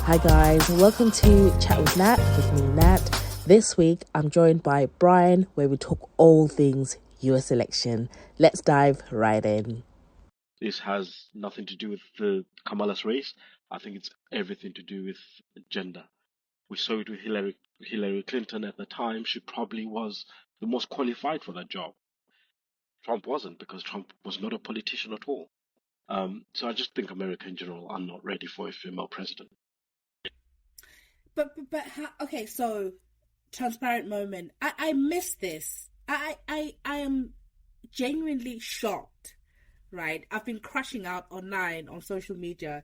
Hi guys, welcome to Chat with Nat with me, Nat. This week I'm joined by Brian, where we talk all things US election. Let's dive right in. This has nothing to do with the Kamala's race. I think it's everything to do with gender. We saw it with Hillary Clinton at the time. She probably was the most qualified for that job. Trump wasn't because Trump was not a politician at all. So I just think America in general are not ready for a female president. Okay, so transparent moment. I missed this. I am genuinely shocked, right? I've been crashing out online on social media,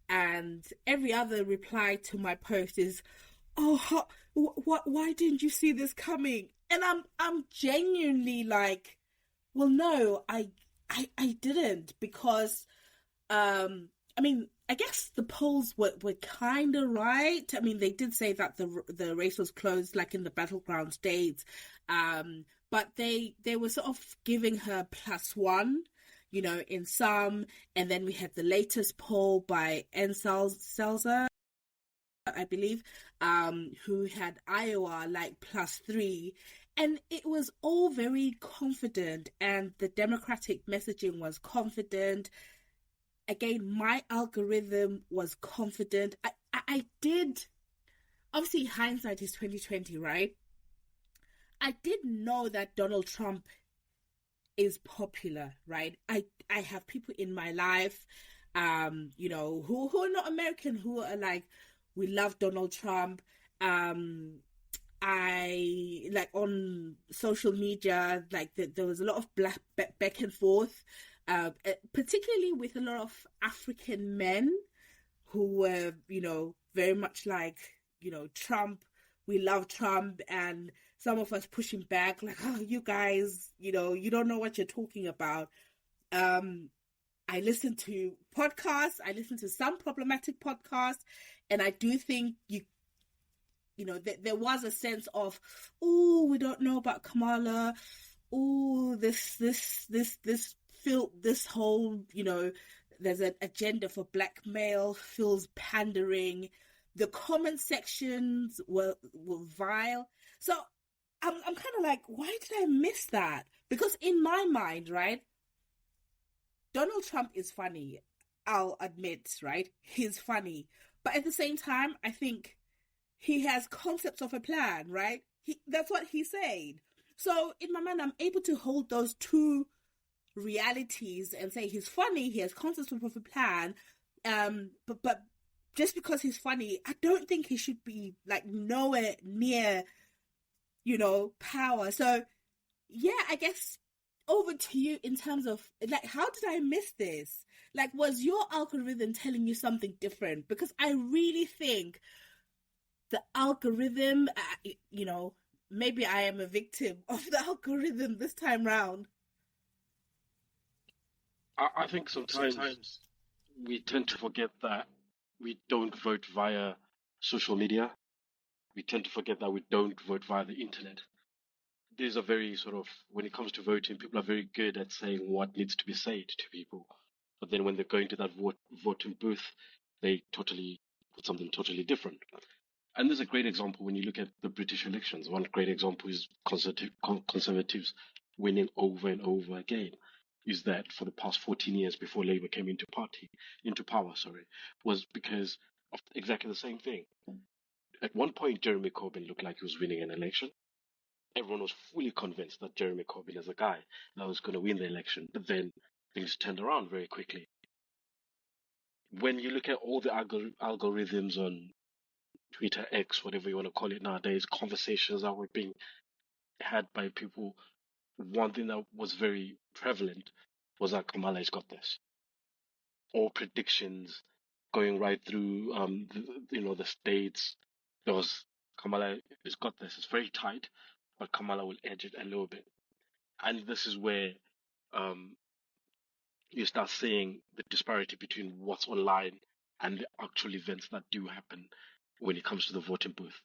and every other reply to my post is, "Oh, what? Why didn't you see this coming?" And I'm genuinely like, "Well, no, I didn't because I mean, I guess the polls were kind of right. I mean, they did say that the race was closed, like in the battleground states, but they were sort of giving her +1, in some, and then we had the latest poll by N. Selzer, I believe, who had Iowa like +3. And it was all very confident, and the Democratic messaging was confident. Again, my algorithm was confident. I did, obviously hindsight is 2020, right? I did know that Donald Trump is popular, right? I have people in my life, who are not American, who are like, we love Donald Trump. I like on social media, like there was a lot of back and forth, particularly with a lot of African men who were, very much like, Trump. We love Trump, and some of us pushing back, like, oh, you guys, you don't know what you're talking about. I listen to podcasts. I listen to some problematic podcasts, and I do think there was a sense of, oh, we don't know about Kamala. Oh, this whole, there's an agenda for blackmail, feels pandering. The comment sections were vile. So I'm kind of like, why did I miss that? Because in my mind, right, Donald Trump is funny. I'll admit, right? He's funny. But at the same time, I think he has concepts of a plan, right? That's what he said. So in my mind, I'm able to hold those two realities and say he's funny, he has concepts of a plan, but just because he's funny, I don't think he should be like nowhere near, power. So yeah, I guess over to you in terms of like, how did I miss this? Like, was your algorithm telling you something different? Because I really think the algorithm, maybe I am a victim of the algorithm this time round. I think sometimes we tend to forget that we don't vote via social media. We tend to forget that we don't vote via the internet. There's a very sort of, when it comes to voting, people are very good at saying what needs to be said to people. But then when they go into that voting booth, they totally put something totally different. And there's a great example when you look at the British elections. One great example is Conservatives winning over and over again. Is that for the past 14 years before Labour came into power, was because of exactly the same thing. At one point, Jeremy Corbyn looked like he was winning an election. Everyone was fully convinced that Jeremy Corbyn is a guy that was going to win the election. But then things turned around very quickly. When you look at all the algorithms on Twitter, X, whatever you want to call it nowadays, conversations that were being had by people, one thing that was very prevalent was that Kamala has got this. All predictions going right through, the states. There was Kamala has got this. It's very tight, but Kamala will edge it a little bit, and this is where um, you start seeing the disparity between what's online and the actual events that do happen when it comes to the voting booth.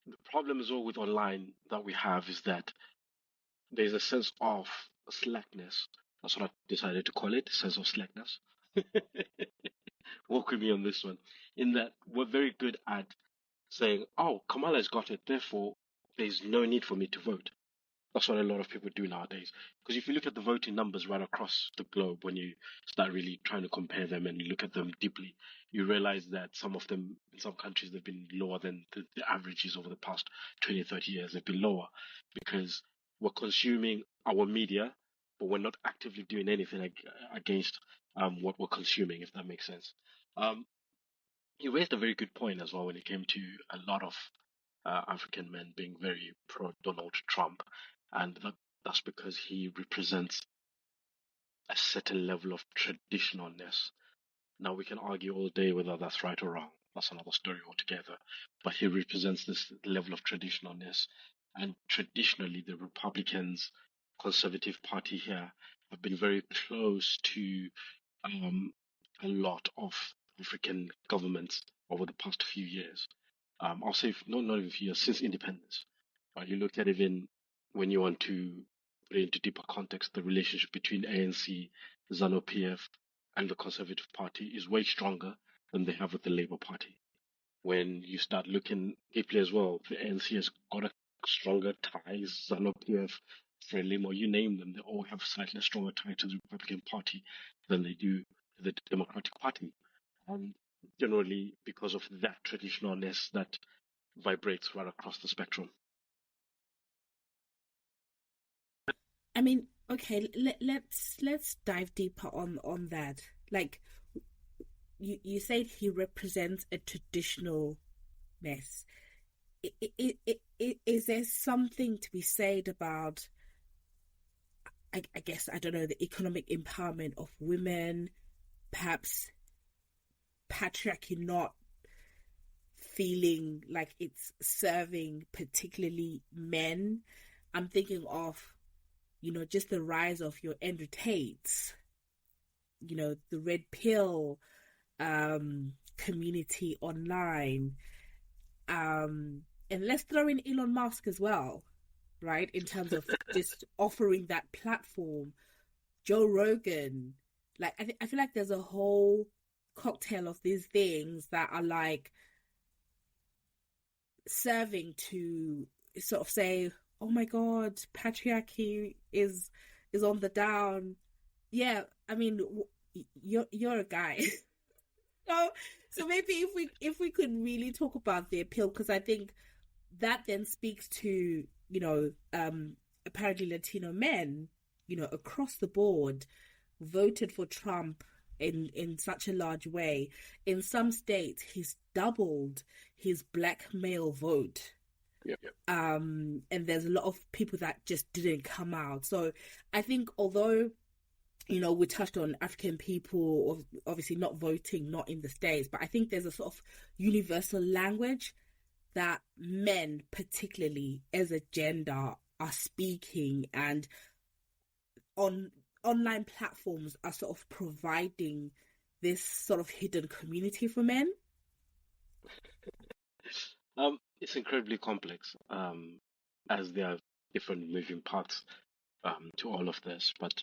The problem is all with online that we have is that there's a sense of slackness. That's what I decided to call it, a sense of slackness. walk with me on this one, in that we're very good at saying, "Oh, Kamala's got it, therefore there's no need for me to vote." That's what a lot of people do nowadays. Because if you look at the voting numbers right across the globe, when you start really trying to compare them and you look at them deeply, you realize that some of them, in some countries, they've been lower than the averages over the past 20, 30 years. They've been lower because we're consuming our media, but we're not actively doing anything against what we're consuming, if that makes sense. Um, you raised a very good point as well when it came to a lot of African men being very pro Donald Trump, and that's because he represents a certain level of traditionalness. Now we can argue all day whether that's right or wrong. That's another story altogether. But he represents this level of traditionalness, and traditionally the Republicans, Conservative Party here, have been very close to um, a lot of African governments over the past few years. I'll say not even few years, since independence. You look at even when you want to put it into deeper context, the relationship between ANC, ZANU-PF, and the Conservative Party is way stronger than they have with the Labour Party. When you start looking deeply as well, the ANC has got a stronger ties, ZANU-PF, Frelimo, you name them, they all have slightly stronger ties to the Republican Party than they do to the Democratic Party. And generally, because of that traditionalness that vibrates right across the spectrum. I mean, okay, let's dive deeper on that. Like, you said he represents a traditional mess. Is there something to be said about, I guess, I don't know, the economic empowerment of women, perhaps patriarchy not feeling like it's serving particularly men? I'm thinking of, just the rise of your Andrew Tates, the red pill community online. And let's throw in Elon Musk as well, right? In terms of just offering that platform, Joe Rogan. Like, I feel like there's a whole cocktail of these things that are like serving to sort of say, oh my God, patriarchy is on the down. Yeah, I mean, you're a guy. So maybe if we could really talk about the appeal, because I think that then speaks to, apparently Latino men, across the board voted for Trump in such a large way. In some states, he's doubled his black male vote. Yep. And there's a lot of people that just didn't come out. So I think although, we touched on African people obviously not voting, not in the States, but I think there's a sort of universal language that men, particularly as a gender, are speaking, and on online platforms are sort of providing this sort of hidden community for men. It's incredibly complex, as there are different moving parts to all of this. But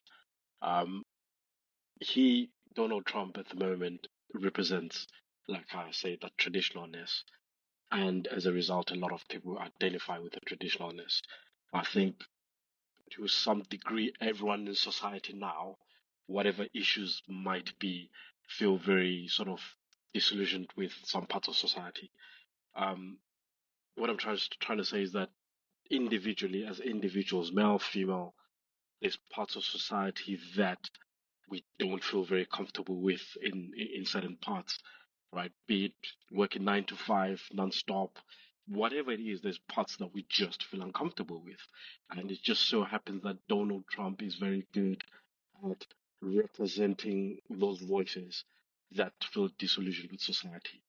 um, Donald Trump, at the moment represents, like I say, that traditionalness, and as a result, a lot of people identify with the traditionalness. I think to some degree, everyone in society now, whatever issues might be, feel very sort of disillusioned with some parts of society. Um, what I'm trying to say is that individually, as individuals, male, female, there's parts of society that we don't feel very comfortable with in certain parts, right? Be it working 9 to 5, non-stop, whatever it is, there's parts that we just feel uncomfortable with. And it just so happens that Donald Trump is very good at representing those voices that feel disillusioned with society.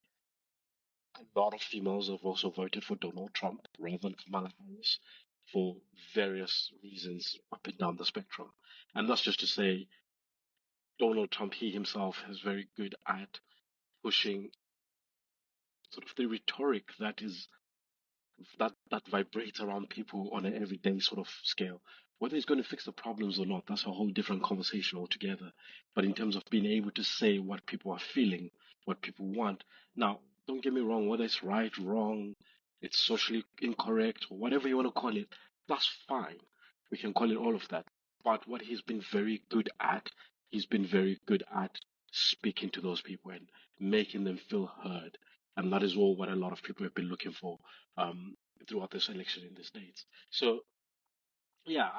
A lot of females have also voted for Donald Trump rather than Kamala Harris for various reasons up and down the spectrum. And that's just to say, Donald Trump, he himself, is very good at pushing sort of the rhetoric that vibrates around people on an everyday sort of scale. Whether it's going to fix the problems or not, that's a whole different conversation altogether. But in terms of being able to say what people are feeling, what people want. Now, don't get me wrong, whether it's right, wrong, it's socially incorrect, or whatever you want to call it, that's fine. We can call it all of that. But what he's been very good at, he's been very good at speaking to those people and making them feel heard. And that is all what a lot of people have been looking for throughout this election in the States. So, yeah,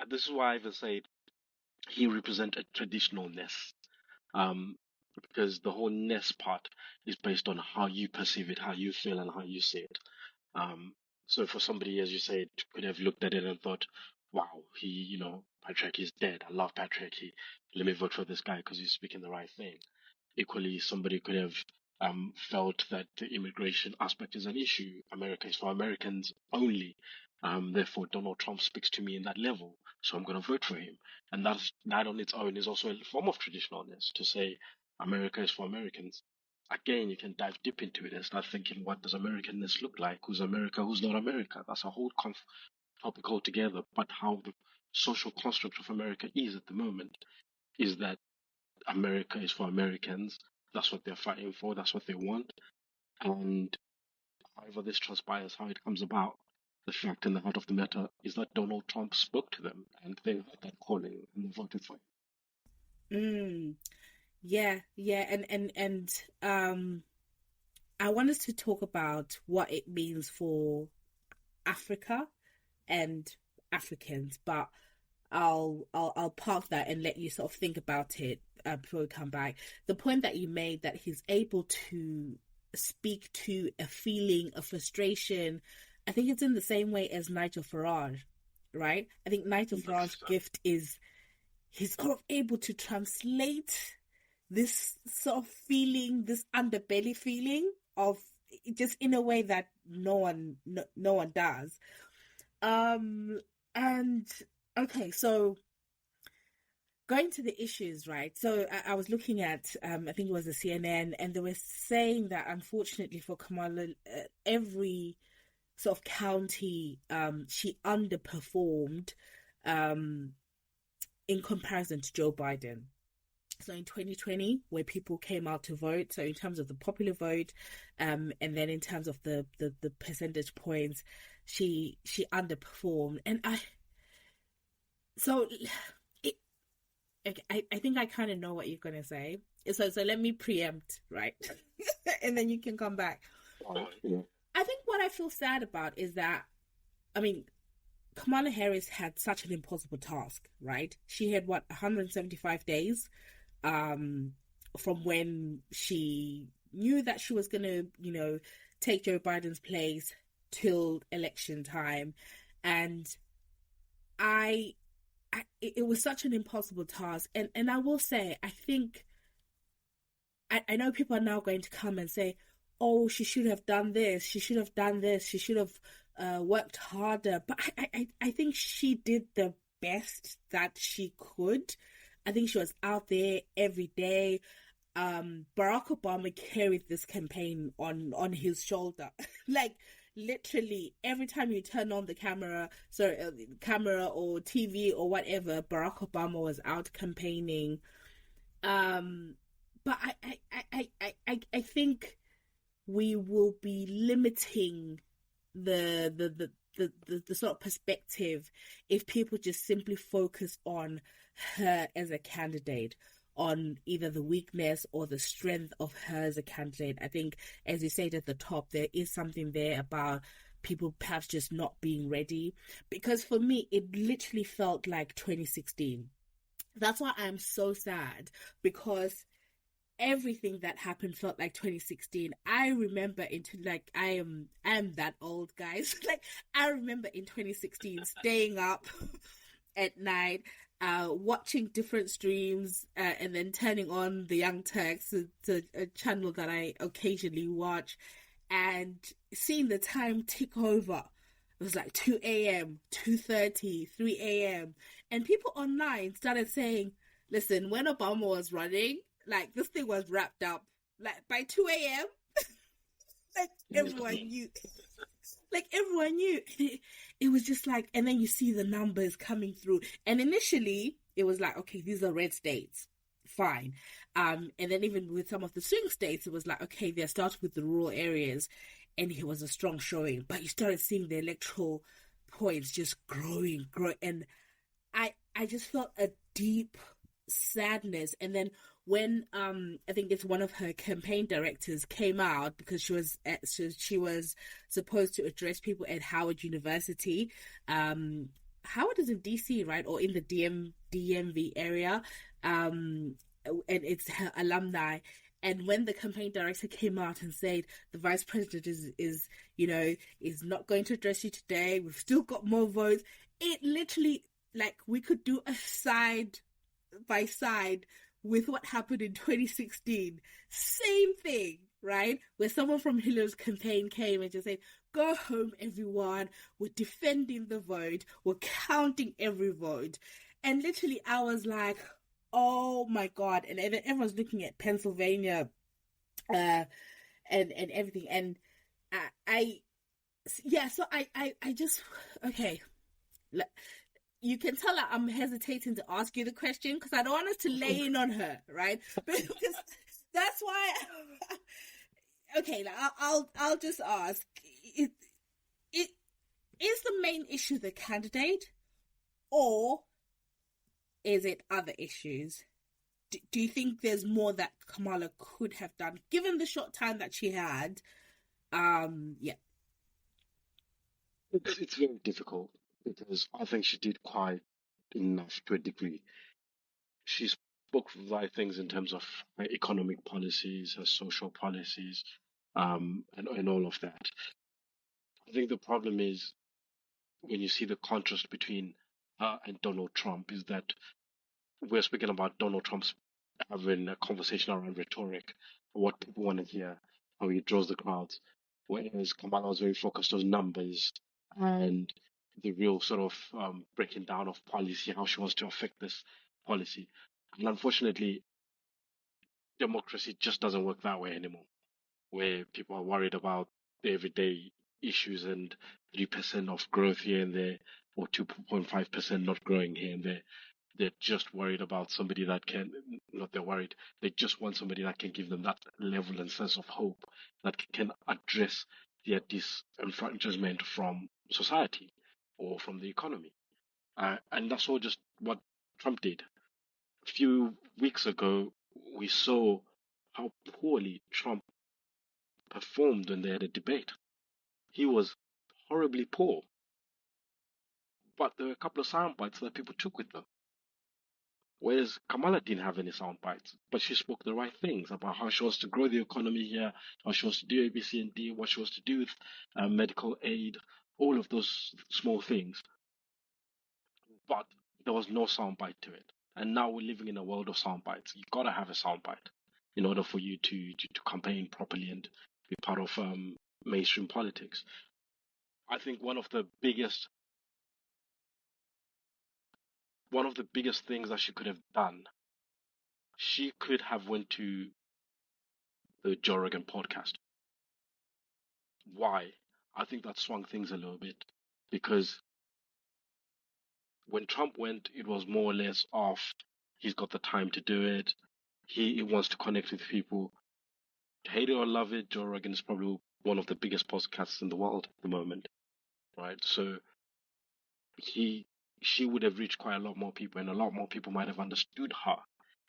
this is why I even said he represents a traditionalness. Um, because the whole ness part is based on how you perceive it, how you feel, and how you see it. Um, so for somebody, as you said, could have looked at it and thought, wow, Patrick is dead. I love Patrick. Let me vote for this guy because he's speaking the right thing. Equally, somebody could have felt that the immigration aspect is an issue. America is for Americans only. Therefore, Donald Trump speaks to me in that level, so I'm going to vote for him. And that on its own is also a form of traditionalness to say America is for Americans. Again, you can dive deep into it and start thinking, what does Americanness look like? Who's America? Who's not America? That's a whole topic altogether. But how the social construct of America is at the moment is that America is for Americans. That's what they're fighting for. That's what they want. And however this transpires, how it comes about, the fact and the heart of the matter is that Donald Trump spoke to them and they heard that calling and they voted for him. Yeah, and I want us to talk about what it means for Africa and Africans, but I'll park that and let you sort of think about it before we come back. The point that you made, that he's able to speak to a feeling of frustration, I think it's in the same way as Nigel Farage, right? I think Nigel Farage's gift is he's sort of able to translate this sort of feeling, this underbelly feeling of just in a way that no one does. And okay, so going to the issues, right? So I was looking at, I think it was the CNN, and they were saying that unfortunately for Kamala, every sort of county, she underperformed in comparison to Joe Biden. So in 2020, where people came out to vote, so in terms of the popular vote, and then in terms of the percentage points, she underperformed. And I think I kind of know what you're gonna say. So let me preempt, right? And then you can come back. Yeah. I think what I feel sad about is that, I mean, Kamala Harris had such an impossible task, right? She had 175 days from when she knew that she was going to, take Joe Biden's place till election time. And it was such an impossible task. And I will say, I think, I know people are now going to come and say, oh, she should have done this. She should have done this. She should have worked harder. But I think she did the best that she could. I think she was out there every day. Barack Obama carried this campaign on his shoulder. Like, literally, every time you turn on the camera or TV or whatever, Barack Obama was out campaigning. But I think we will be limiting the sort of perspective if people just simply focus on her as a candidate, on either the weakness or the strength of her as a candidate. I think, as you said at the top, there is something there about people perhaps just not being ready. Because for me, it literally felt like 2016. That's why I'm so sad, because everything that happened felt like 2016. I remember I am that old, guys. Like, I remember in 2016 staying up at night, watching different streams, and then turning on the Young Turks, a channel that I occasionally watch, and seeing the time tick over. It was like 2 a.m., 2:30, 3 a.m. And people online started saying, listen, when Obama was running, like, this thing was wrapped up. Like, by 2 a.m., like, everyone knew. Like, everyone knew. It was just like, and then you see the numbers coming through. And initially, it was like, okay, these are red states. fine. And then even with some of the swing states, it was like, okay, they started with the rural areas, and it was a strong showing, but you started seeing the electoral points just growing, and I just felt a deep sadness. And then when I think it's one of her campaign directors came out, because she was supposed to address people at Howard University. Howard is in DC, right, or in the DMV area, and it's her alumni. And when the campaign director came out and said the vice president is not going to address you today, we've still got more votes. It literally, like, we could do a side by side with what happened in 2016. Same thing, right? Where someone from Hillary's campaign came and just said, go home, everyone. We're defending the vote. We're counting every vote. And literally, I was like, oh my God. And everyone's looking at Pennsylvania and everything. And I just, okay. You can tell that I'm hesitating to ask you the question because I don't want us to lay in on her, right? Because that's why. Okay, I'll just ask: it is the main issue the candidate, or is it other issues? Do you think there's more that Kamala could have done given the short time that she had? Yeah. It's very difficult because I think she did quite enough to a degree. She spoke for the right things in terms of her economic policies, her social policies, and all of that. I think the problem is when you see the contrast between her and Donald Trump is that we're speaking about Donald Trump's having a conversation around rhetoric, what people want to hear, how he draws the crowds, whereas Kamala was very focused on numbers and the real sort of breaking down of policy, how she wants to affect this policy. And unfortunately, democracy just doesn't work that way anymore, where people are worried about the everyday issues and 3% of growth here and there, or 2.5% not growing here and there. They're just worried about somebody that can, not they're worried, they just want somebody that can give them that level and sense of hope that can address their disenfranchisement from society or from the economy. And that's all just what Trump did. A few weeks ago, we saw how poorly Trump performed when they had a debate. He was horribly poor. But there were a couple of sound bites that people took with them. Whereas Kamala didn't have any sound bites, but she spoke the right things about how she wants to grow the economy here, how she wants to do A, B, C, and D, what she wants to do with medical aid, all of those small things. But there was no sound bite to it. And now we're living in a world of sound bites. You've got to have a sound bite in order for you to campaign properly and be part of mainstream politics. I think one of the biggest things that she could have done, she could have went to the Joe Rogan podcast. Why? I think that swung things a little bit because when Trump went, it was more or less off. He's got the time to do it. He wants to connect with people. Hate it or love it, Joe Rogan is probably one of the biggest podcasts in the world at the moment, right? So she would have reached quite a lot more people, and a lot more people might have understood her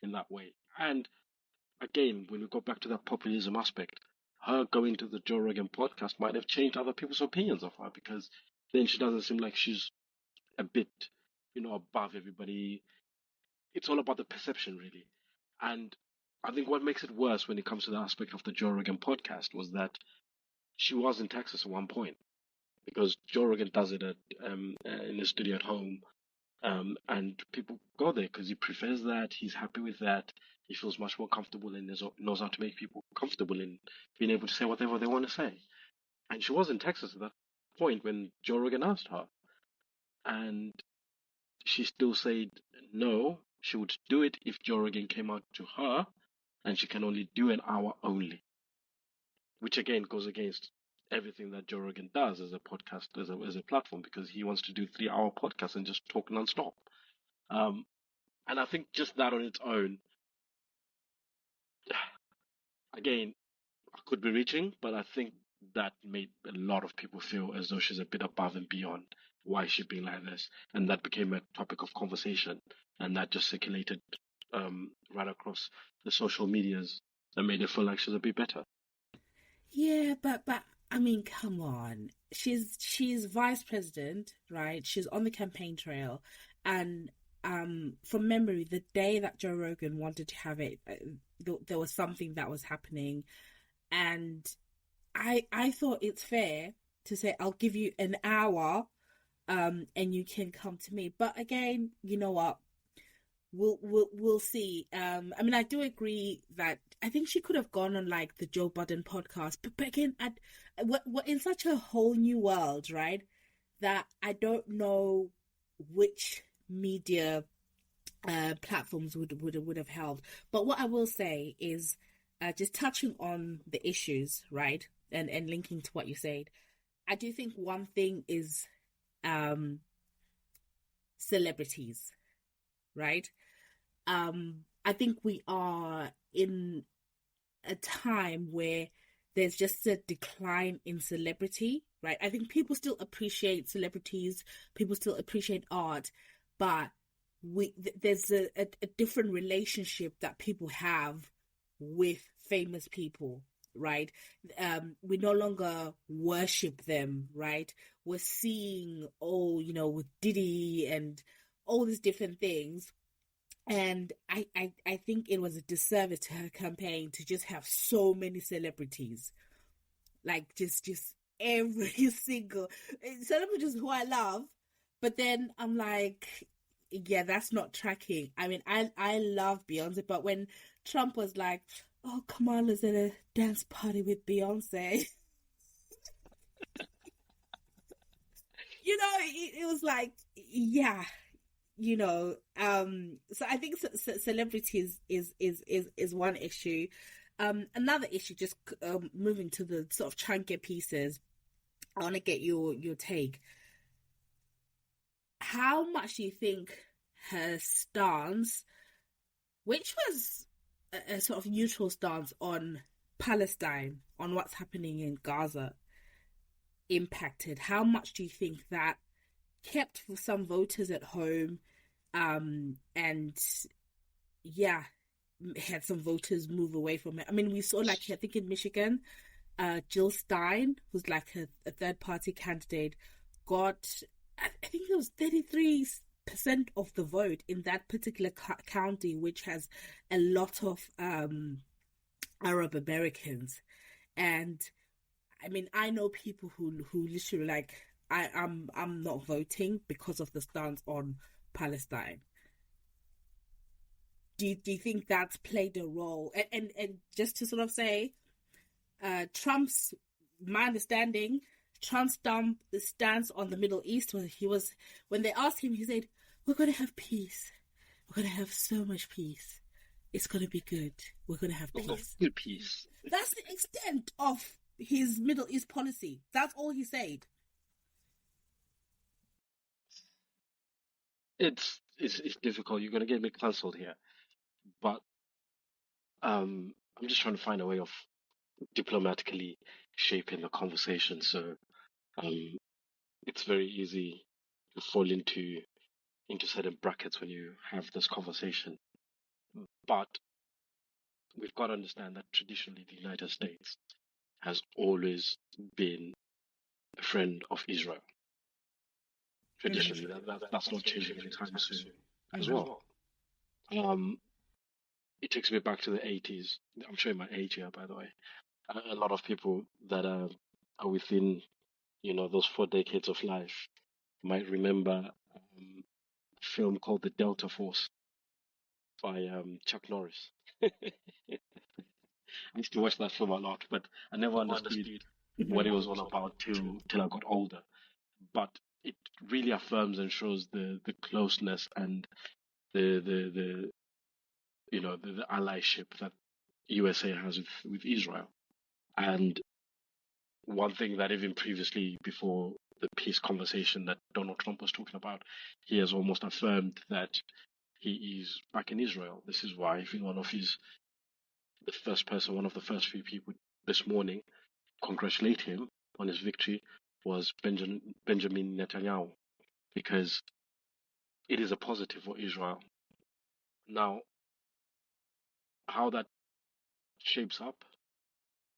in that way. And again, when we go back to that populism aspect, her going to the Joe Rogan podcast might have changed other people's opinions of her because then she doesn't seem like she's a bit, above everybody. It's all about the perception, really. And I think what makes it worse when it comes to the aspect of the Joe Rogan podcast was that she was in Texas at one point because Joe Rogan does it in the studio at home. And people go there because he prefers that. He's happy with that. He feels much more comfortable and knows how to make people comfortable in being able to say whatever they want to say. And she was in Texas at that point when Joe Rogan asked her. And she still said no, she would do it if Joe Rogan came out to her, and she can only do an hour only. Which again goes against everything that Joe Rogan does as a podcast, as a platform, because he wants to do 3-hour podcasts and just talk nonstop. And I think just that on its own Again, I could be reaching, but I think that made a lot of people feel as though she's a bit above and beyond. Why is she being like this? And that became a topic of conversation, and that just circulated right across the social medias and made it feel like she's a bit better. Yeah, but I mean, come on. She's vice president, right? She's on the campaign trail, and from memory, the day that Joe Rogan wanted to have it, there was something that was happening, and I thought it's fair to say I'll give you an hour, and you can come to me. But again, you know what? We'll see. I mean, I do agree that I think she could have gone on like the Joe Budden podcast, but again, we're in such a whole new world, right? That I don't know which media platforms would have held. But what I will say is, just touching on the issues, right, and linking to what you said, I do think one thing is celebrities, right? I think we are in a time where there's just a decline in celebrity, right? I think people still appreciate celebrities, people still appreciate art, but there's a different relationship that people have with famous people, right? We no longer worship them, right? We're seeing, with Diddy and all these different things. And I think it was a disservice to her campaign to just have so many celebrities. Like just every single celebrities who I love. But then I'm like, yeah, that's not tracking. I mean, I love Beyonce, but when Trump was like, oh, Kamala's at a dance party with Beyonce. It was like, yeah. So I think celebrities is one issue. Another issue, just moving to the sort of chunkier pieces, I want to get your take. How much do you think her stance, which was a sort of neutral stance on Palestine, on what's happening in Gaza, impacted? How much do you think that kept some voters at home, and yeah, had some voters move away from it? I mean, we saw, like, I think in Michigan, Jill Stein, who's like a third party candidate, got, I think it was 33% of the vote in that particular county, which has a lot of Arab Americans. And I mean, I know people who literally like, I'm not voting because of the stance on Palestine. Do you think that's played a role? And just to sort of say, my understanding, Trump's stance on the Middle East was when they asked him, he said, "We're going to have peace. We're going to have so much peace. It's going to be good. We're going to have peace." Good peace. That's the extent of his Middle East policy. That's all he said. It's difficult. You're gonna get me cancelled here, but I'm just trying to find a way of diplomatically shaping the conversation. So it's very easy to fall into certain brackets when you have this conversation. But we've got to understand that traditionally the United States has always been a friend of Israel. Traditionally, that's not changing anytime soon as well. It takes me back to the 80s. I'm showing my age here, by the way. A lot of people that are within, those 4 decades of life might remember a film called The Delta Force by Chuck Norris. I used to watch that film a lot, but I never understood what it was all about till I got older. But it really affirms and shows the closeness and the allyship that USA has with Israel. And one thing that even previously, before the peace conversation that Donald Trump was talking about, he has almost affirmed that he is back in Israel. This is why, in one of his one of the first few people this morning congratulate him on his victory was Benjamin Netanyahu, because it is a positive for Israel. Now, how that shapes up,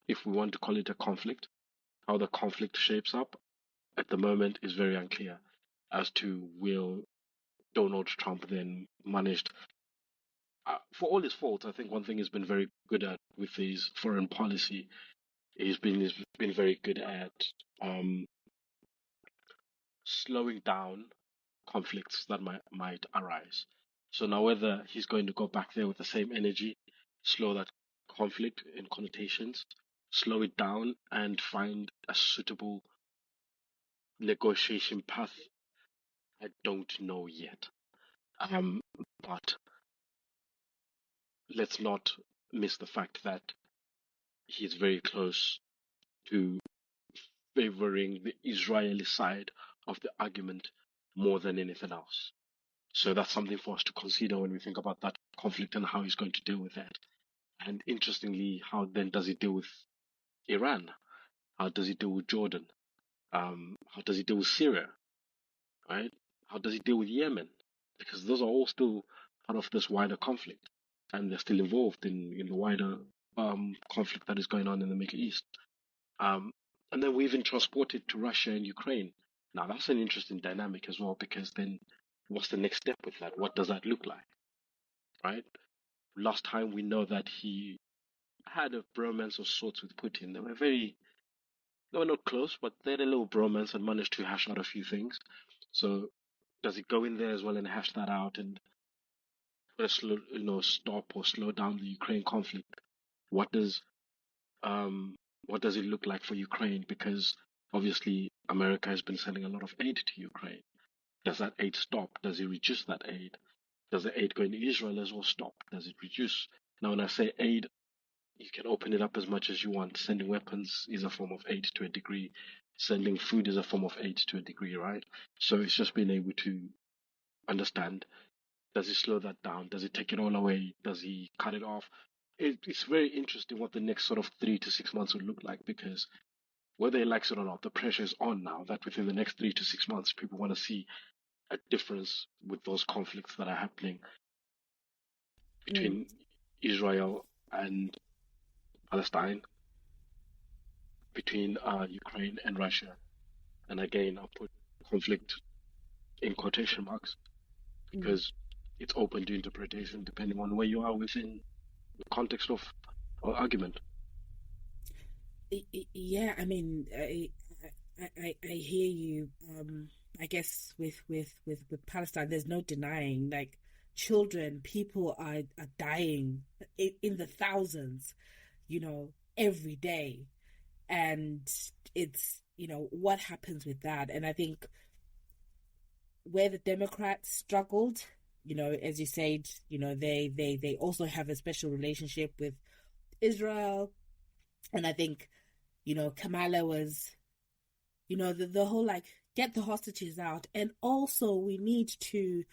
if we want to call it a conflict, how the conflict shapes up at the moment is very unclear as to will Donald Trump then managed, for all his faults, I think one thing he's been very good at with his foreign policy, he's been very good at um, slowing down conflicts that might arise. So now whether he's going to go back there with the same energy, slow that conflict in connotations, slow it down and find a suitable negotiation path, I don't know yet. But let's not miss the fact that he's very close to favoring the Israeli side of the argument more than anything else. So that's something for us to consider when we think about that conflict and how he's going to deal with that. And interestingly, how then does he deal with Iran? How does he deal with Jordan? How does he deal with Syria? Right? How does he deal with Yemen? Because those are all still part of this wider conflict, and they're still involved in the wider conflict that is going on in the Middle East. And then we even transport it to Russia and Ukraine. Now that's an interesting dynamic as well, because then what's the next step with that? What does that look like? Right? Last time we know that he had a bromance of sorts with Putin. They were not close, but they had a little bromance and managed to hash out a few things. So does he go in there as well and hash that out and stop or slow down the Ukraine conflict? What does it look like for Ukraine? Because obviously America has been sending a lot of aid to Ukraine. Does that aid stop? Does it reduce that aid? Does the aid going to Israel as well stop? Does it reduce? Now, when I say aid, you can open it up as much as you want. Sending weapons is a form of aid to a degree. Sending food is a form of aid to a degree, right? So it's just being able to understand, does he slow that down? Does he take it all away? Does he cut it off? It's very interesting what the next sort of 3 to 6 months would look like, because whether he likes it or not, the pressure is on now that within the next 3 to 6 months, people want to see a difference with those conflicts that are happening between Israel and Palestine, between Ukraine and Russia. And again, I'll put conflict in quotation marks because it's open to interpretation depending on where you are within the context of our argument. Yeah, I mean, I hear you. I guess with Palestine, there's no denying, like, children, people are dying in the thousands, every day, and it's what happens with that. And I think where the Democrats struggled, as you said, they also have a special relationship with Israel, and I think Kamala was, the whole, like, get the hostages out, and also we need to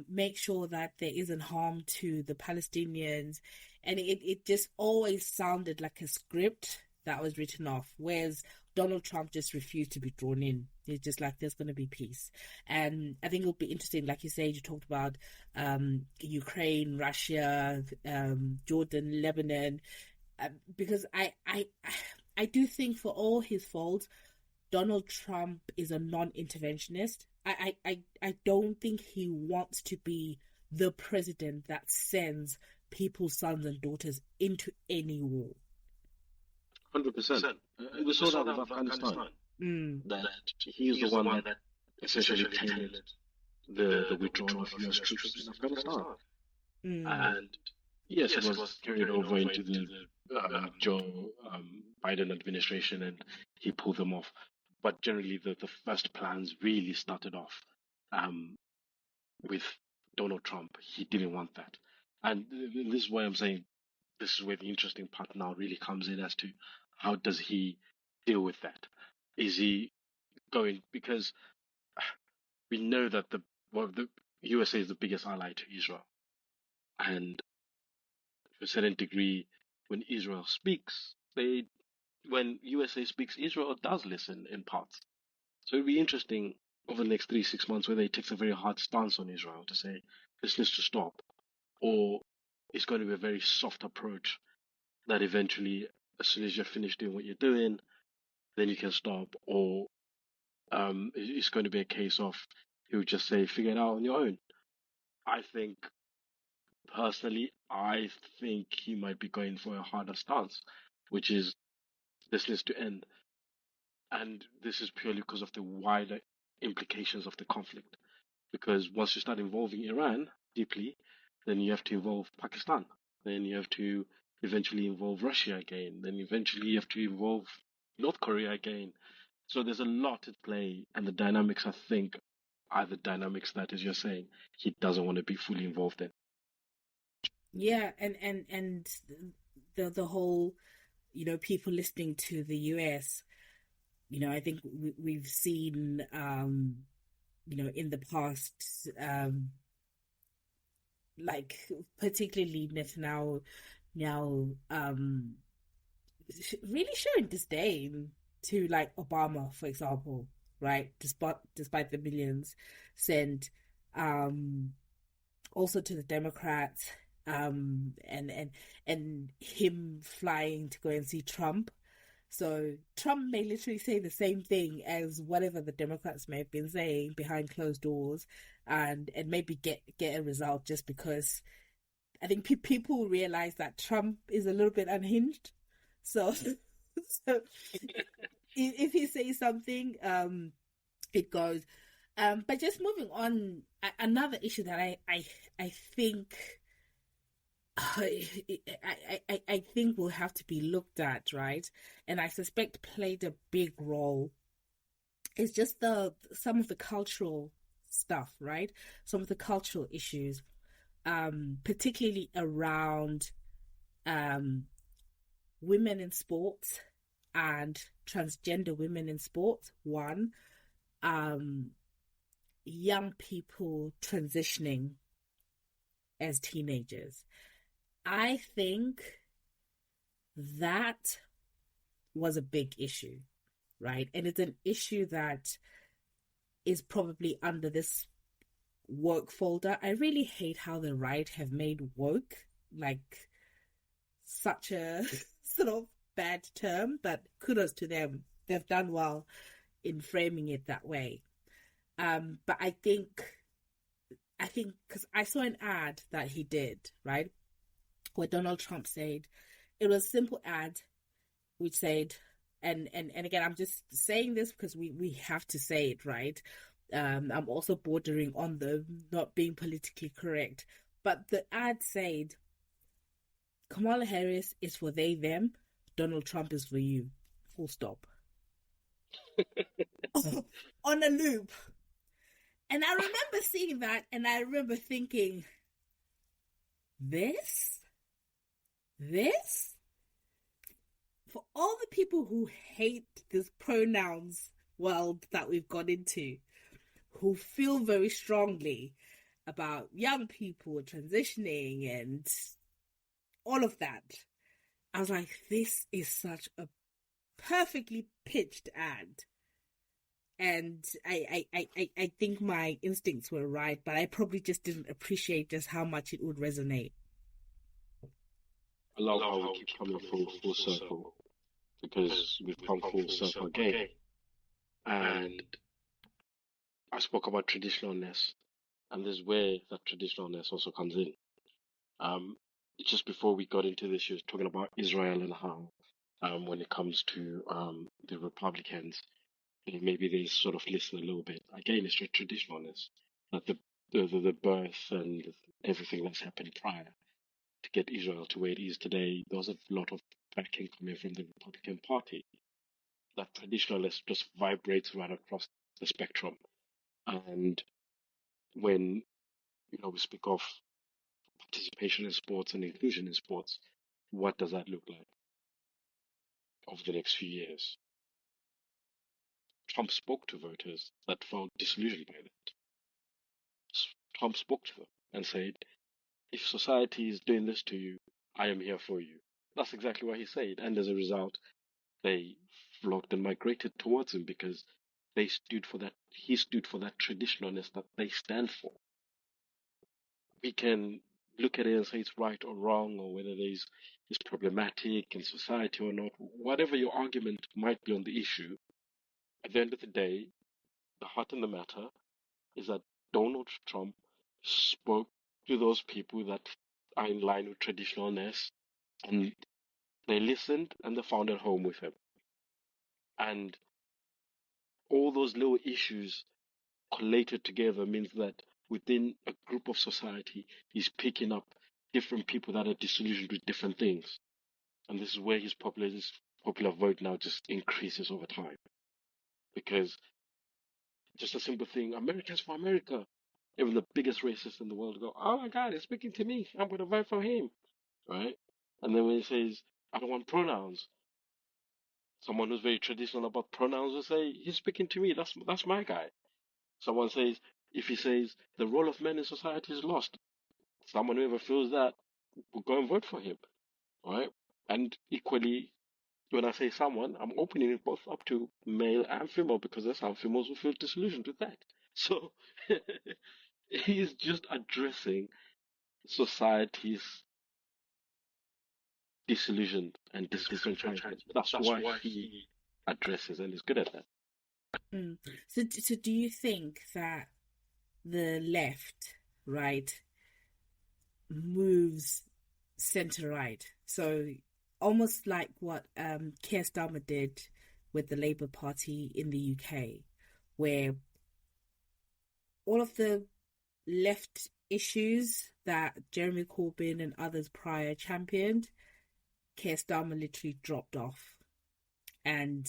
make sure that there isn't harm to the Palestinians, and it just always sounded like a script that was written off, whereas Donald Trump just refused to be drawn in. He's just like, there's going to be peace. And I think it'll be interesting, like you said, you talked about Ukraine, Russia, Jordan, Lebanon, because I do think, for all his faults, Donald Trump is a non-interventionist. I don't think he wants to be the president that sends people's sons and daughters into any war. 100%. We saw that with Afghanistan. That he is the one that essentially tailored the withdrawal of US troops in Afghanistan. And yes, it was carried over into the Joe Biden administration, and he pulled them off. But generally, the first plans really started off with Donald Trump. He didn't want that. And this is why I'm saying this is where the interesting part now really comes in, as to how does he deal with that? Is he going, because we know that the USA is the biggest ally to Israel, and to a certain degree, when Israel speaks, when USA speaks, Israel does listen in parts. So it'll be interesting over the next 3 6 months whether he takes a very hard stance on Israel to say this needs to stop, or it's going to be a very soft approach that eventually, as soon as you're finished doing what you're doing, then you can stop, or it's going to be a case of he'll just say figure it out on your own. I think personally, I think he might be going for a harder stance, which is this needs to end. And this is purely because of the wider implications of the conflict. Because once you start involving Iran deeply, then you have to involve Pakistan. Then you have to eventually involve Russia again. Then eventually you have to involve North Korea again. So there's a lot at play, and the dynamics, I think, are the dynamics that, as you're saying, he doesn't want to be fully involved in. Yeah, and the whole, people listening to the US, I think we've seen, in the past, like particularly Netanyahu now, really showing disdain to like Obama, for example, right? Despite the millions sent, also to the Democrats, and him flying to go and see Trump. So Trump may literally say the same thing as whatever the Democrats may have been saying behind closed doors, and maybe get a result just because I think people realize that Trump is a little bit unhinged. So, so if he says something, it goes. But just moving on, another issue that I think I think will have to be looked at, right? And I suspect played a big role is just some of the cultural stuff, right? Some of the cultural issues, particularly around women in sports and transgender women in sports. One, young people transitioning as teenagers. I think that was a big issue, right? And it's an issue that is probably under this woke folder. I really hate how the right have made woke like such a sort of bad term, but kudos to them. They've done well in framing it that way. But I think because I saw an ad that he did, right? Where Donald Trump said, it was a simple ad which said, and again, I'm just saying this because we have to say it, right? I'm also bordering on the not being politically correct. But the ad said, Kamala Harris is for they, them. Donald Trump is for you. Full stop. On a loop. And I remember seeing that, and I remember thinking, this? For all the people who hate this pronouns world that we've got into, who feel very strongly about young people transitioning and all of that, I was like, this is such a perfectly pitched ad. And I think my instincts were right, but I probably just didn't appreciate just how much it would resonate. I love how we keep coming full circle, because we've come full circle again. And I spoke about traditionalness, and this is where that traditionalness also comes in. Just before we got into this, she was talking about Israel and how, when it comes to the Republicans, maybe they sort of listen a little bit. Again, it's the traditionalness, that the birth and everything that's happened prior to get Israel to where it is today. There was a lot of backing coming from the Republican Party. That traditionalist just vibrates right across the spectrum. And when we speak of participation in sports and inclusion in sports, what does that look like over the next few years? Trump spoke to voters that felt disillusioned by that. Trump spoke to them and said, if society is doing this to you, I am here for you. That's exactly what he said. And as a result, they flocked and migrated towards him because they stood for that. He stood for that traditionalness that they stand for. We can look at it and say it's right or wrong, or whether it's problematic in society or not. Whatever your argument might be on the issue, at the end of the day, the heart and the matter is that Donald Trump spoke to those people that are in line with traditionalness, and they listened and they found a home with him. And all those little issues collated together means that within a group of society, he's picking up different people that are disillusioned with different things. And this is where his popular vote now just increases over time. Because just a simple thing, Americans for America. Even the biggest racists in the world go, oh my God, he's speaking to me. I'm going to vote for him. Right? And then when he says, I don't want pronouns, someone who's very traditional about pronouns will say, he's speaking to me. That's my guy. Someone says, if he says the role of men in society is lost, someone who ever feels that will go and vote for him. Right? And equally, when I say someone, I'm opening it both up to male and female because there's some females who feel disillusioned with that. So he's just addressing society's disillusioned and disenfranchisement. That's why he addresses and is good at that. So do you think that the left, right, moves center right? So almost like what Keir Starmer did with the Labour Party in the UK, where all of the left issues that Jeremy Corbyn and others prior championed, Keir Starmer literally dropped off. And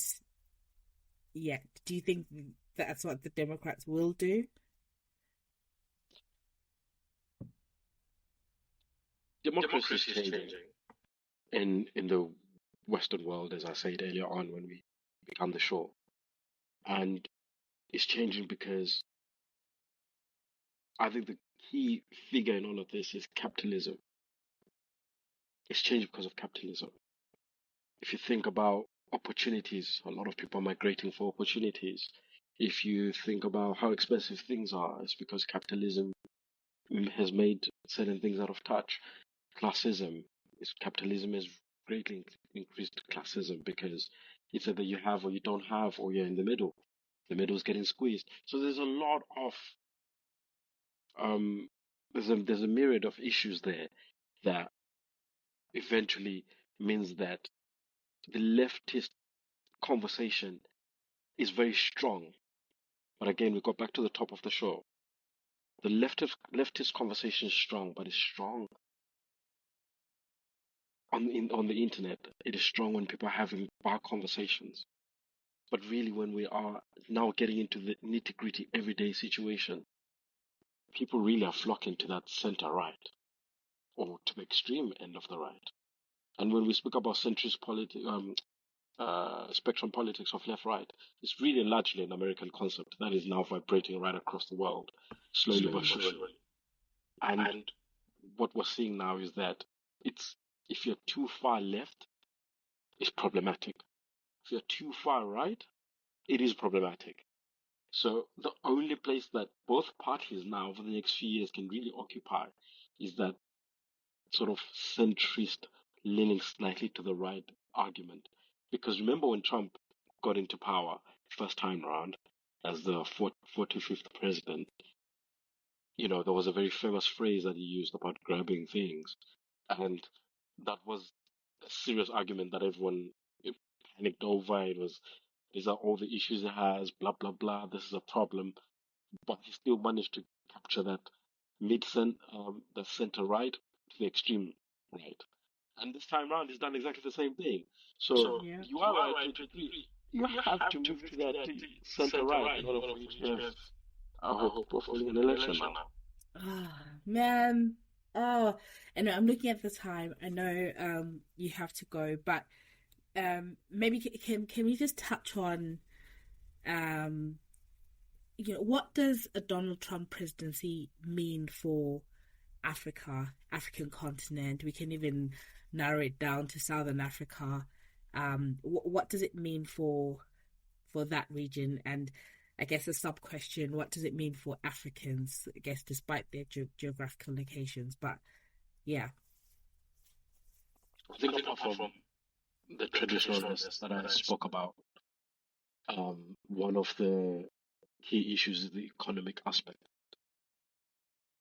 yeah, do you think that's what the Democrats will do? Democracy is changing in the Western world, as I said earlier on when we began the show. And it's changing because I think the key figure in all of this is capitalism. It's changed because of capitalism. If you think about opportunities, a lot of people are migrating for opportunities. If you think about how expensive things are, it's because capitalism has made certain things out of touch. Classism, capitalism has greatly increased classism because it's either you have or you don't have, or you're in the middle. The middle is getting squeezed. So there's a lot of there's a myriad of issues there that eventually means that the leftist conversation is very strong. But again, we got back to the top of the show. The leftist conversation is strong, but it's strong on the internet. It is strong when people are having bar conversations. But really, when we are now getting into the nitty-gritty everyday situation, people really are flocking to that center right or to the extreme end of the right. And when we speak about centrist spectrum politics of left-right, it's really largely an American concept that is now vibrating right across the world, slowly but surely. And what we're seeing now is that if you're too far left, it's problematic. If you're too far right, it is problematic. So the only place that both parties now for the next few years can really occupy is that sort of centrist, leaning slightly to the right argument. Because remember when Trump got into power first time around as the 45th president, there was a very famous phrase that he used about grabbing things. And that was a serious argument that everyone panicked over. These are all the issues he has, blah, blah, blah. This is a problem. But he still managed to capture that the center right to the extreme right. And this time around, he's done exactly the same thing. So Yeah. you are right to agree. You have to move to that center right in order for you to have a hope of winning an election now. Ah, man. Oh, and I'm looking at the time. I know you have to go, but maybe can we just touch on what does a Donald Trump presidency mean for Africa, African continent. We can even narrow it down to Southern Africa. What does it mean for that region? And I guess a sub question: what does it mean for Africans? I guess despite their geographical locations, but yeah. I think apart from the traditionalness that I spoke about, one of the key issues is the economic aspect.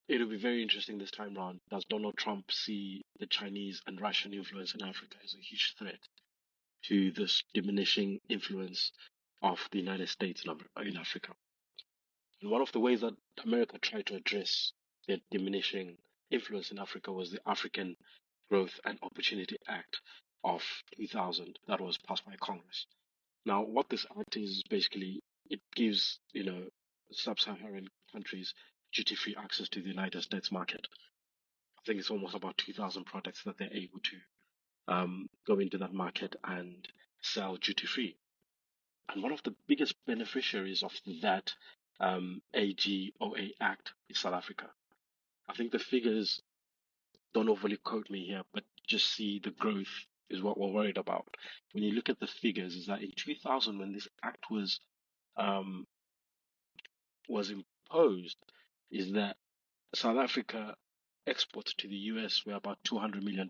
It'll be very interesting this time round. Does Donald Trump see the Chinese and Russian influence in Africa as a huge threat to this diminishing influence of the United States in Africa? And one of the ways that America tried to address their diminishing influence in Africa was the African Growth and Opportunity Act of 2000 that was passed by Congress. Now, what this act is basically, it gives, sub-Saharan countries duty-free access to the United States market. I think it's almost about 2,000 products that they're able to go into that market and sell duty-free. And one of the biggest beneficiaries of that AGOA Act is South Africa. I think the figures, don't overly quote me here, but just see the growth is what we're worried about. When you look at the figures, is that in 2000, when this act was imposed, is that South Africa exports to the US were about $200 million.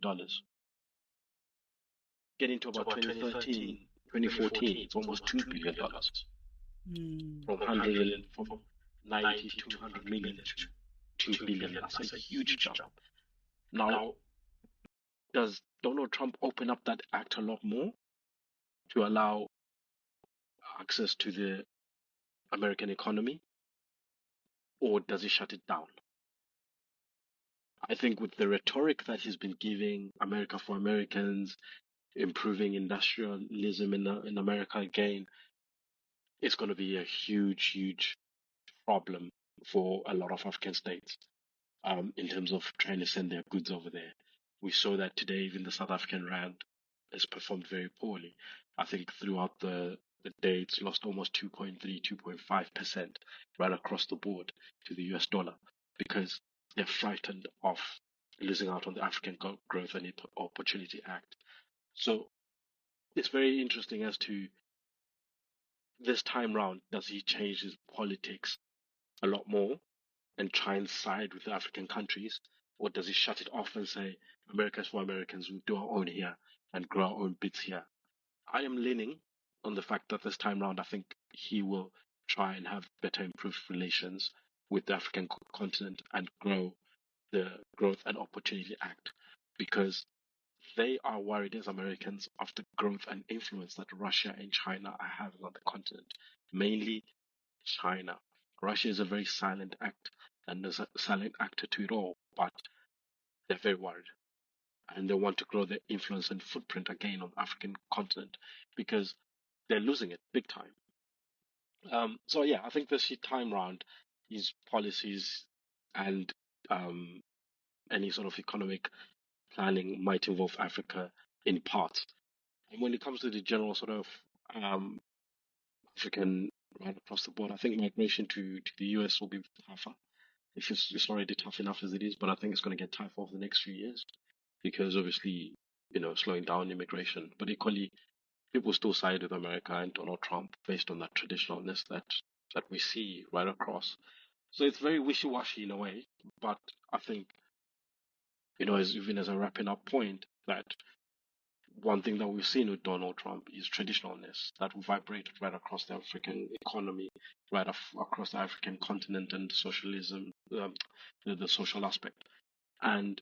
Getting to about 2013, 2014, it's almost $2 billion. From 90 to 200 million to 2 billion. That's a huge jump. Now, does Donald Trump open up that act a lot more to allow access to the American economy, or does he shut it down? I think with the rhetoric that he's been giving, America for Americans, improving industrialism in America again, it's going to be a huge, huge problem for a lot of African states in terms of trying to send their goods over there. We saw that today, even the South African rand has performed very poorly. I think throughout the day, it's lost almost 2.3, 2.5% right across the board to the US dollar because they're frightened of losing out on the African Growth and Opportunity Act. So it's very interesting as to this time round, does he change his politics a lot more and try and side with the African countries, or does he shut it off and say, America's for Americans, we'll do our own here and grow our own bits here? I am leaning on the fact that this time round, I think he will try and have better improved relations with the African continent and grow the Growth and Opportunity Act because they are worried as Americans of the growth and influence that Russia and China are having on the continent, mainly China. Russia is a very silent act and there's a silent actor to it all, but they're very worried and they want to grow their influence and footprint again on the African continent because they're losing it big time. So yeah, I think this time round, his policies and any sort of economic planning might involve Africa in part. And when it comes to the general sort of African right across the board, I think migration to the US will be tougher. It's already tough enough as it is, but I think it's going to get tougher over the next few years because obviously, slowing down immigration. But equally, people still side with America and Donald Trump based on that traditionalness that we see right across. So it's very wishy-washy in a way, but I think, as a wrapping up point, that one thing that we've seen with Donald Trump is traditionalness that will vibrate right across the African economy, right across the African continent and socialism, the social aspect. And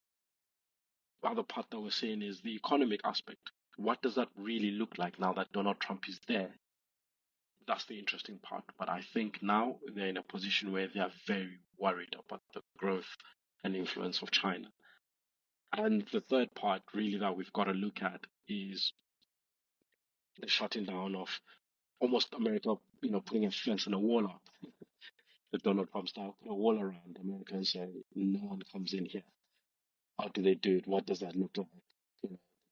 the other part that we're seeing is the economic aspect. What does that really look like now that Donald Trump is there? That's the interesting part. But I think now they're in a position where they are very worried about the growth and influence of China. And the third part really that we've got to look at is the shutting down of almost America, putting a fence and a wall up, the Donald Trump style, put a wall around America and say, no one comes in here. How do they do it? What does that look like?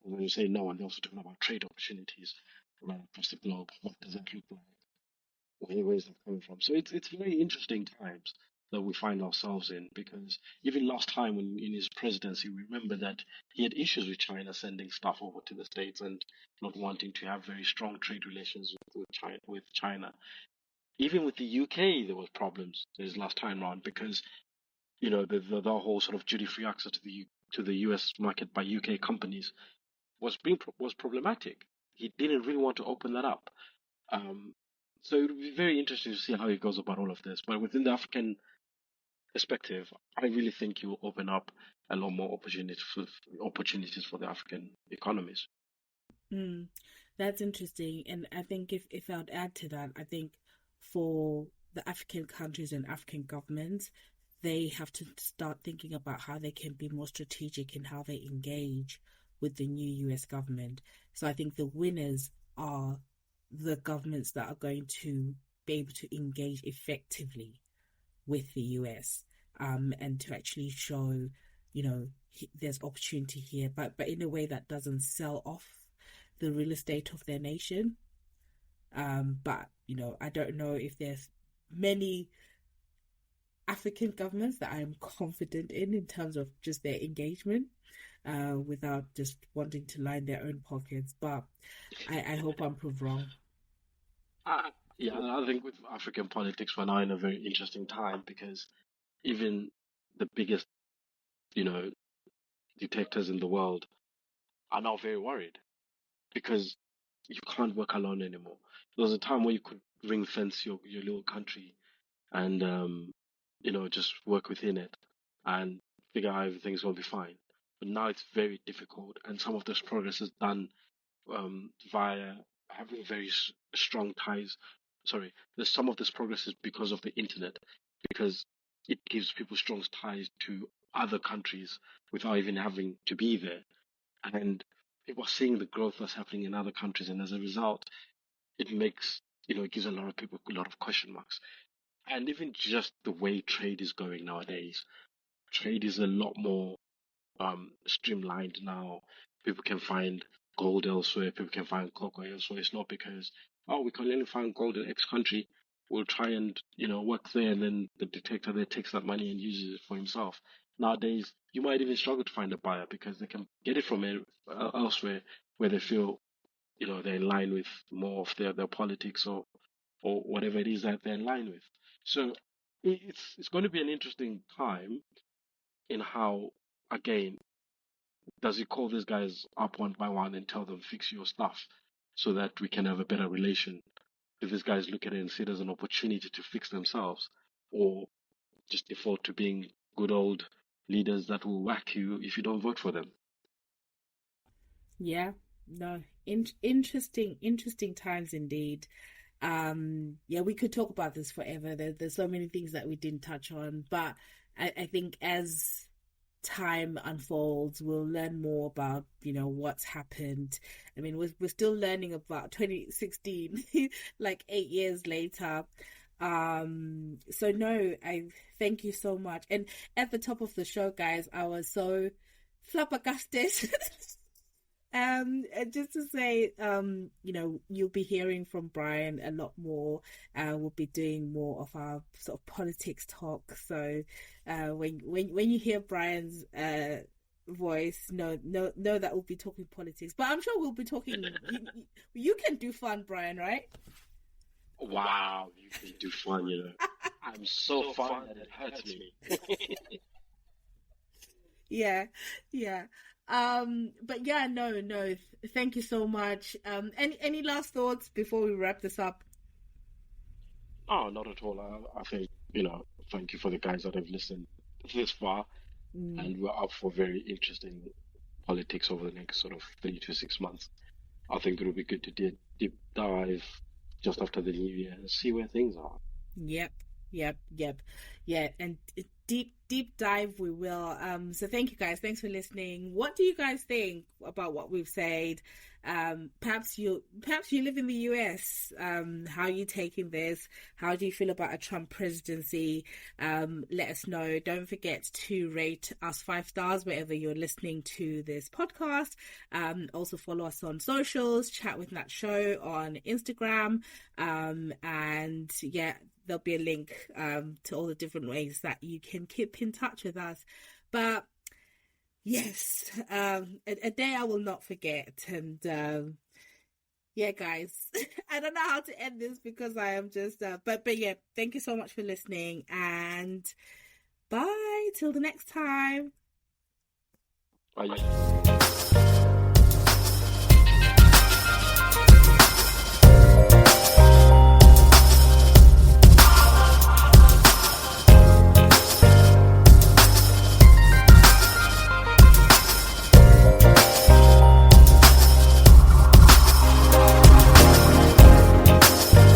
When you say no one, they're also talking about trade opportunities right across the globe. What does that look like? Where is that coming from? So it's very interesting times. that we find ourselves in. Because even last time in his presidency, we remember that he had issues with China sending stuff over to the States and not wanting to have very strong trade relations with China. Even with the UK, there was problems this last time round because the whole sort of duty-free access to the US market by UK companies was problematic. He didn't really want to open that up. Um, so it would be very interesting to see how he goes about all of this. But within the African perspective, I really think he will open up a lot more opportunities for the African economies. Mm, that's interesting. And I think if I'd add to that, I think for the African countries and African governments, they have to start thinking about how they can be more strategic in how they engage with the new US government. So I think the winners are the governments that are going to be able to engage effectively with the US, and to actually show, there's opportunity here, but in a way that doesn't sell off the real estate of their nation. But I don't know if there's many African governments that I'm confident in terms of just their engagement, without just wanting to line their own pockets. But I hope I'm proved wrong. Yeah, I think with African politics, we're now in a very interesting time because even the biggest, dictators in the world are now very worried because you can't work alone anymore. There was a time where you could ring fence your little country and just work within it and figure out everything's gonna be fine. But now it's very difficult, and some of this progress is done via having very strong ties. Sorry, there's some of this progress is because of the internet, because it gives people strong ties to other countries without even having to be there. And people are seeing the growth that's happening in other countries, and as a result, it makes it gives a lot of people a lot of question marks. And even just the way trade is going nowadays, trade is a lot more streamlined now. People can find gold elsewhere. People can find cocoa elsewhere. It's not because we can only find gold in X country. We'll try and work there, and then the dictator there takes that money and uses it for himself. Nowadays, you might even struggle to find a buyer because they can get it from elsewhere where they feel they're in line with more of their politics or whatever it is that they're in line with. So it's going to be an interesting time in how, again, does he call these guys up one by one and tell them fix your stuff so that we can have a better relation? Do these guys look at it and see it as an opportunity to fix themselves, or just default to being good old leaders that will whack you if you don't vote for them? Yeah, no, interesting times indeed. Yeah, we could talk about this forever. There's so many things that we didn't touch on, but I think as time unfolds, we'll learn more about what's happened. I mean, we're still learning about 2016, like 8 years later. So no, I thank you so much. And at the top of the show, guys, I was so flabbergasted. And just to say, you'll be hearing from Brian a lot more. We'll be doing more of our sort of politics talk. So, when you hear Brian's voice, know that we'll be talking politics. But I'm sure we'll be talking. You can do fun, Brian, right? Wow, you can do fun. I'm so fun that it hurts me. Yeah. But yeah, no. Thank you so much. Any last thoughts before we wrap this up? Oh, not at all. I think, thank you for the guys that have listened this far. And we're up for very interesting politics over the next sort of 3 to 6 months. I think it would be good to deep dive just after the new year and see where things are. Yep. Yeah, and deep dive we will. So thank you guys. Thanks for listening. What do you guys think about what we've said? Perhaps you live in the US. How are you taking this? How do you feel about a Trump presidency? Let us know. Don't forget to rate us 5 stars wherever you're listening to this podcast. Also follow us on socials, Chat with Nat Show on Instagram. And yeah, there'll be a link to all the different ways that you can keep in touch with us. But yes, a day I will not forget. And yeah, guys, I don't know how to end this because I am just, but yeah, thank you so much for listening, and bye till the next time. Bye.